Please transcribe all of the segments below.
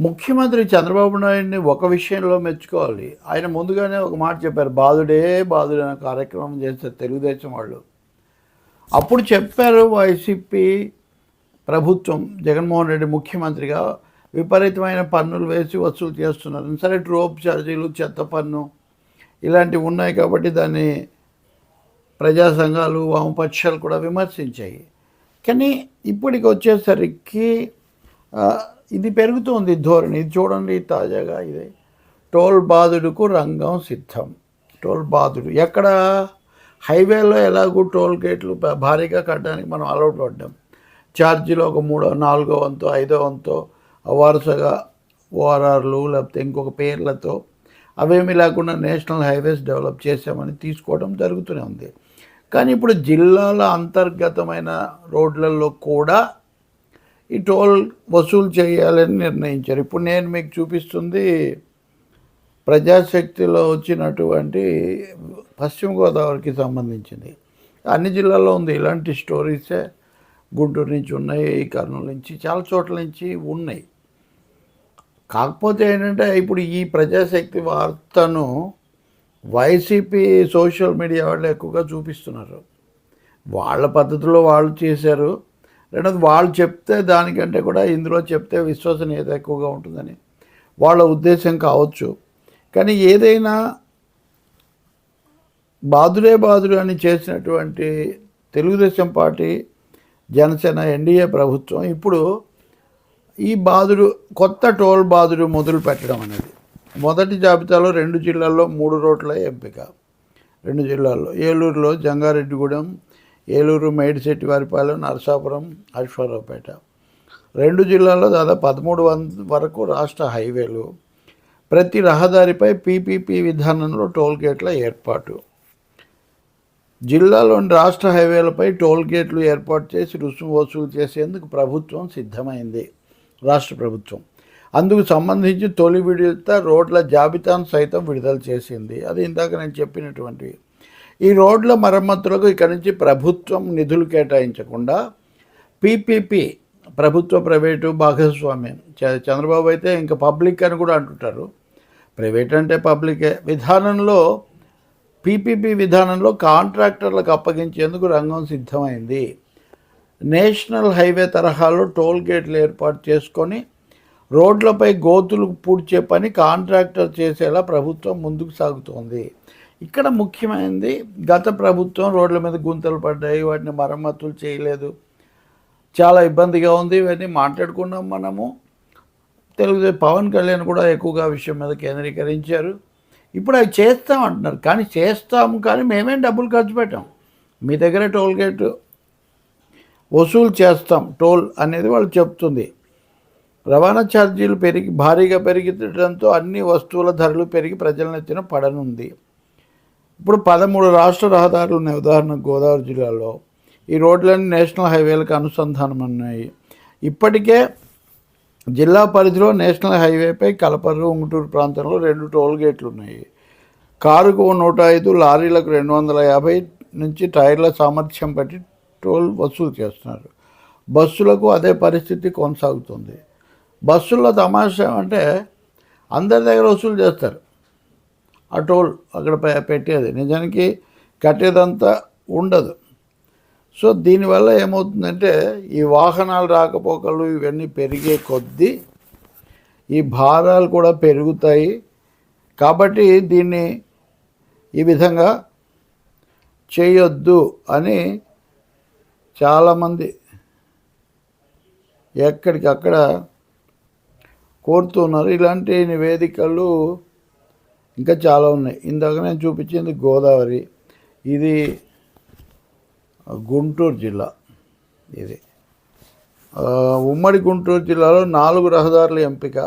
ముఖ్యమంత్రి చంద్రబాబు నాయుడిని ఒక విషయంలో మెచ్చుకోవాలి. ఆయన ముందుగానే ఒక మాట చెప్పారు. బాదుడే బాదుడే అనే కార్యక్రమం చేస్తారు తెలుగుదేశం వాళ్ళు. అప్పుడు చెప్పారు వైసీపీ ప్రభుత్వం జగన్మోహన్ రెడ్డి ముఖ్యమంత్రిగా విపరీతమైన పన్నులు వేసి వసూలు చేస్తున్నారు. సరే ట్రోప్ ఛార్జీలు, చెత్త పన్ను ఇలాంటివి ఉన్నాయి కాబట్టి దాన్ని ప్రజా సంఘాలు, వామపక్షాలు కూడా విమర్శించాయి. కానీ ఇప్పటికి వచ్చేసరికి ఇది పెరుగుతోంది ధోరణి. చూడండి తాజాగా ఇది టోల్ బాదుడుకు రంగం సిద్ధం. టోల్ బాదుడు ఎక్కడ? హైవేలో ఎలాగూ టోల్ గేట్లు భారీగా కట్టడానికి మనం అలవాటు పడ్డాం. ఛార్జీలో ఒక 3/4 వంతు 5 వంతు వరుసగా ఓఆర్ఆర్లు లేకపోతే ఇంకొక పేర్లతో అవేమీ లేకుండా నేషనల్ హైవేస్ డెవలప్ చేసామని తీసుకోవడం జరుగుతూనే ఉంది. కానీ ఇప్పుడు జిల్లాల అంతర్గతమైన రోడ్లలో కూడా ఈ టోల్ వసూలు చేయాలని నిర్ణయించారు. ఇప్పుడు నేను మీకు చూపిస్తుంది ప్రజాశక్తిలో వచ్చినటువంటి పశ్చిమ గోదావరికి సంబంధించింది. అన్ని జిల్లాల్లో ఉంది ఇలాంటి స్టోరీసే. గుంటూరు నుంచి ఉన్నాయి, కర్నూలు నుంచి, చాలా చోట్ల నుంచి ఉన్నాయి. కాకపోతే ఏంటంటే ఇప్పుడు ఈ ప్రజాశక్తి వార్తను వైసీపీ సోషల్ మీడియా వాళ్ళు ఎక్కువగా చూపిస్తున్నారు. వాళ్ళ పద్ధతిలో వాళ్ళు చేశారు. రెండోది వాళ్ళు చెప్తే దానికంటే కూడా ఇందులో చెప్తే విశ్వసనీయత ఎక్కువగా ఉంటుందని వాళ్ళ ఉద్దేశం కావచ్చు. కానీ ఏదైనా బాదుడే బాదుడు అని చేసినటువంటి తెలుగుదేశం పార్టీ, జనసేన, ఎన్డీఏ ప్రభుత్వం ఇప్పుడు ఈ బాదుడు, కొత్త టోల్ బాదుడు మొదలు పెట్టడం అనేది మొదటి జాబితాలో 2 జిల్లాల్లో 3 రోడ్ల ఎంపిక. 2 జిల్లాల్లో ఏలూరులో జంగారెడ్డిగూడెం, ఏలూరు, మేడిశెట్టివారిపాలెం, నరసాపురం, అశ్వారావుపేట. 2 జిల్లాల్లో దాదాపు 13 వరకు రాష్ట్ర హైవేలు. ప్రతి రహదారిపై పీపీపీ విధానంలో టోల్ గేట్ల ఏర్పాటు. జిల్లాలోని రాష్ట్ర హైవేలపై టోల్ గేట్లు ఏర్పాటు చేసి రుసుము వసూలు చేసేందుకు ప్రభుత్వం సిద్ధమైంది. రాష్ట్ర ప్రభుత్వం అందుకు సంబంధించి తొలి విడత రోడ్ల జాబితాను సైతం విడుదల చేసింది. అది ఇందాక నేను చెప్పినటువంటి ఈ రోడ్ల మరమ్మతులకు ఇక్కడి నుంచి ప్రభుత్వం నిధులు కేటాయించకుండా పీపీపీ, ప్రభుత్వ ప్రైవేటు భాగస్వామ్యం, చంద్రబాబు అయితే ఇంకా పబ్లిక్ అని కూడా అంటుంటారు, ప్రైవేట్ అంటే పబ్లికే విధానంలో, పీపీపీ విధానంలో కాంట్రాక్టర్లకు అప్పగించేందుకు రంగం సిద్ధమైంది. నేషనల్ హైవే తరహాలో టోల్ గేట్లు ఏర్పాటు చేసుకొని రోడ్లపై గోతులు పూడ్చే పని కాంట్రాక్టర్ చేసేలా ప్రభుత్వం ముందుకు సాగుతోంది. ఇక్కడ ముఖ్యమైనది, గత ప్రభుత్వం రోడ్ల మీద గుంతలు పడ్డాయి, వాటిని మరమ్మతులు చేయలేదు, చాలా ఇబ్బందిగా ఉంది. ఇవన్నీ మాట్లాడుకున్నాం మనము. తెలుగుదేశం పవన్ కళ్యాణ్ కూడా ఎక్కువగా విషయం మీద కేంద్రీకరించారు. ఇప్పుడు అవి చేస్తాం అంటున్నారు. కానీ చేస్తాము, కానీ మేమేం డబ్బులు ఖర్చు పెట్టాం, మీ దగ్గర టోల్ గేట్ వసూలు చేస్తాం టోల్ అనేది వాళ్ళు చెప్తుంది. రవాణా ఛార్జీలు భారీగా పెరిగడంతో అన్ని వస్తువుల ధరలు పెరిగి ప్రజల నెత్తిన పడనుంది. ఇప్పుడు 13 రాష్ట్ర రహదారులు ఉన్నాయి. ఉదాహరణకు గోదావరి జిల్లాలో ఈ రోడ్లన్నీ నేషనల్ హైవేలకు అనుసంధానం ఉన్నాయి. ఇప్పటికే జిల్లా పరిధిలో నేషనల్ హైవేపై కలపర్రు, ఉంగుటూరు ప్రాంతంలో 2 టోల్ గేట్లు ఉన్నాయి. కారుకు 105, లారీలకు 250 నుంచి టైర్ల సామర్థ్యం బట్టి టోల్ వసూలు చేస్తున్నారు. బస్సులకు అదే పరిస్థితి కొనసాగుతుంది. బస్సుల్లో తమాషా అంటే అందరి దగ్గర వసూలు చేస్తారు ఆ టోల్, అక్కడ పెట్టేది నిజానికి కట్టేదంతా ఉండదు. సో దీనివల్ల ఏమవుతుందంటే ఈ వాహనాలు రాకపోకలు ఇవన్నీ పెరిగే కొద్దీ ఈ భారాలు కూడా పెరుగుతాయి. కాబట్టి దీన్ని ఈ విధంగా చేయొద్దు అని చాలామంది ఎక్కడికక్కడ కోరుతున్నారు. ఇలాంటి నివేదికలు ఇంకా చాలా ఉన్నాయి. ఇందాక నేను చూపించింది గోదావరి, ఇది గుంటూరు జిల్లా. ఇది ఉమ్మడి గుంటూరు జిల్లాలో 4 రహదారుల ఎంపిక.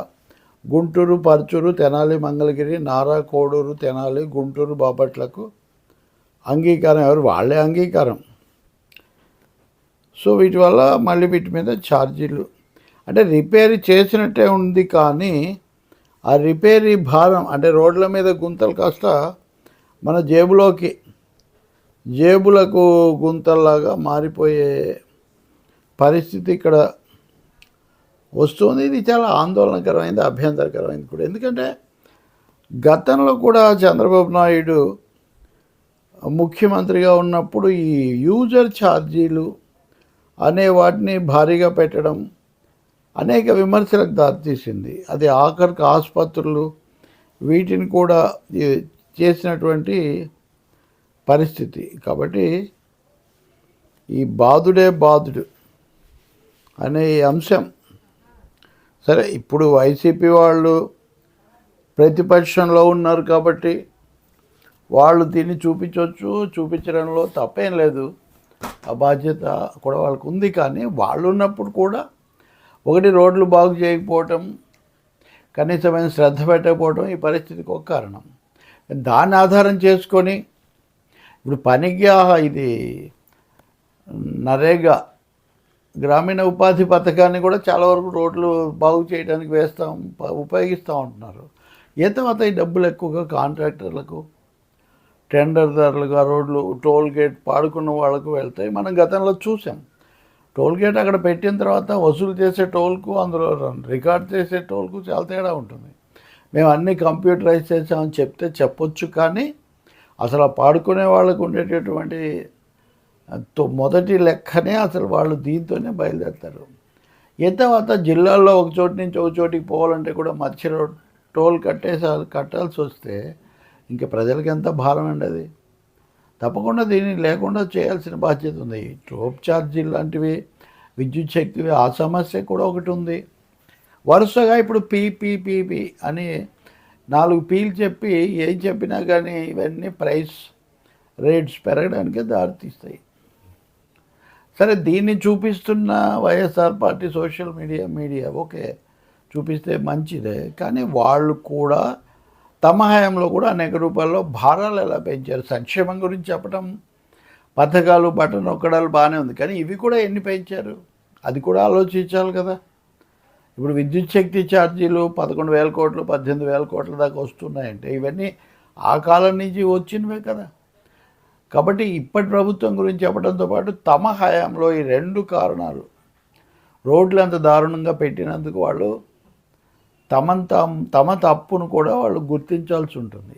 గుంటూరు, పర్చూరు, తెనాలి, మంగళగిరి, నారా, కోడూరు, తెనాలి, గుంటూరు, బాపట్లకు అంగీకారం. ఎవరు? వాళ్ళే అంగీకారం. సో వీటి వల్ల మళ్ళీ వీటి మీద ఛార్జీలు అంటే రిపేర్ చేసినట్టే ఉంది, కానీ ఆ రిపేరీ భారం అంటే రోడ్ల మీద గుంతలు కాస్త మన జేబులకు గుంతల్లాగా మారిపోయే పరిస్థితి ఇక్కడ వస్తుంది. ఇది చాలా ఆందోళనకరమైంది, అభ్యంతరకరమైంది కూడా. ఎందుకంటే గతంలో కూడా చంద్రబాబు నాయుడు ముఖ్యమంత్రిగా ఉన్నప్పుడు ఈ యూజర్ ఛార్జీలు అనే వాటిని భారీగా పెట్టడం అనేక విమర్శలకు దారితీసింది. అది ఆఖరికి ఆసుపత్రులు వీటిని కూడా చేసినటువంటి పరిస్థితి. కాబట్టి ఈ బాధుడే బాధుడు అనే అంశం సరే, ఇప్పుడు వైసీపీ వాళ్ళు ప్రతిపక్షంలో ఉన్నారు కాబట్టి వాళ్ళు దీన్ని చూపించవచ్చు, చూపించడంలో తప్పేం లేదు. ఆ బాధ్యత కూడా వాళ్ళకు ఉంది. కానీ వాళ్ళు ఉన్నప్పుడు కూడా ఒకటి రోడ్లు బాగు చేయకపోవటం, కనీసమైన శ్రద్ధ పెట్టకపోవటం ఈ పరిస్థితికి ఒక కారణం. దాన్ని ఆధారం చేసుకొని ఇప్పుడు పనికి ఇది నరేగా గ్రామీణ ఉపాధి పథకాన్ని కూడా చాలా వరకు రోడ్లు బాగు చేయడానికి ఉపయోగిస్తూ ఉంటున్నారు. తర్వాత ఈ డబ్బులు ఎక్కువగా కాంట్రాక్టర్లకు, టెండర్దారులకు, ఆ రోడ్లు టోల్ గేట్ పాడుకున్న వాళ్ళకు వెళ్తాయి. మనం గతంలో చూసాం. టోల్ గేట్ అక్కడ పెట్టిన తర్వాత వసూలు చేసే టోల్కు, అందులో రికార్డ్ చేసే టోల్కు చాలా తేడా ఉంటుంది. మేము అన్నీ కంప్యూటరైజ్ చేసామని చెప్పొచ్చు, కానీ అసలు ఆ పాడుకునే వాళ్ళకు ఉండేటటువంటి మొదటి లెక్కనే అసలు వాళ్ళు దీంతోనే బయలుదేరుతారు. తర్వాత జిల్లాల్లో ఒక చోటు నుంచి ఒక చోటికి పోవాలంటే కూడా మధ్యలో టోల్ కట్టాల్సి వస్తే ఇంకా ప్రజలకు ఎంత భారం అండి అది. తప్పకుండా దీన్ని లేకుండా చేయాల్సిన బాధ్యత ఉంది. టోప్ ఛార్జీలు లాంటివి, విద్యుత్ శక్తివి, ఆ సమస్య కూడా ఒకటి ఉంది. వరుసగా ఇప్పుడు పీపీపీపీ అని 4 పీలు చెప్పి ఏం చెప్పినా కానీ ఇవన్నీ ప్రైస్ రేట్స్ పెరగడానికే దారితీస్తాయి. సరే, దీన్ని చూపిస్తున్న YSR party social media okay, చూపిస్తే మంచిదే. కానీ వాళ్ళు కూడా తమ హయాంలో కూడా అనేక రూపాల్లో భారాలు ఎలా పెంచారు. సంక్షేమం గురించి చెప్పడం, పథకాలు బటన్ నొక్కడాలు బాగానే ఉంది, కానీ ఇవి కూడా ఎన్ని పెంచారు అది కూడా ఆలోచించాలి కదా. ఇప్పుడు విద్యుత్ శక్తి ఛార్జీలు 11,000 కోట్లు, 18,000 కోట్ల దాకా వస్తున్నాయంటే ఇవన్నీ ఆ కాలం నుంచి వచ్చినవే కదా. కాబట్టి ఇప్పటి ప్రభుత్వం గురించి చెప్పడంతో పాటు తమ హయాంలో ఈ 2 కారణాలు, రోడ్లు అంత దారుణంగా పెట్టినందుకు వాళ్ళు తమ తప్పును కూడా వాళ్ళు గుర్తించాల్సి ఉంటుంది.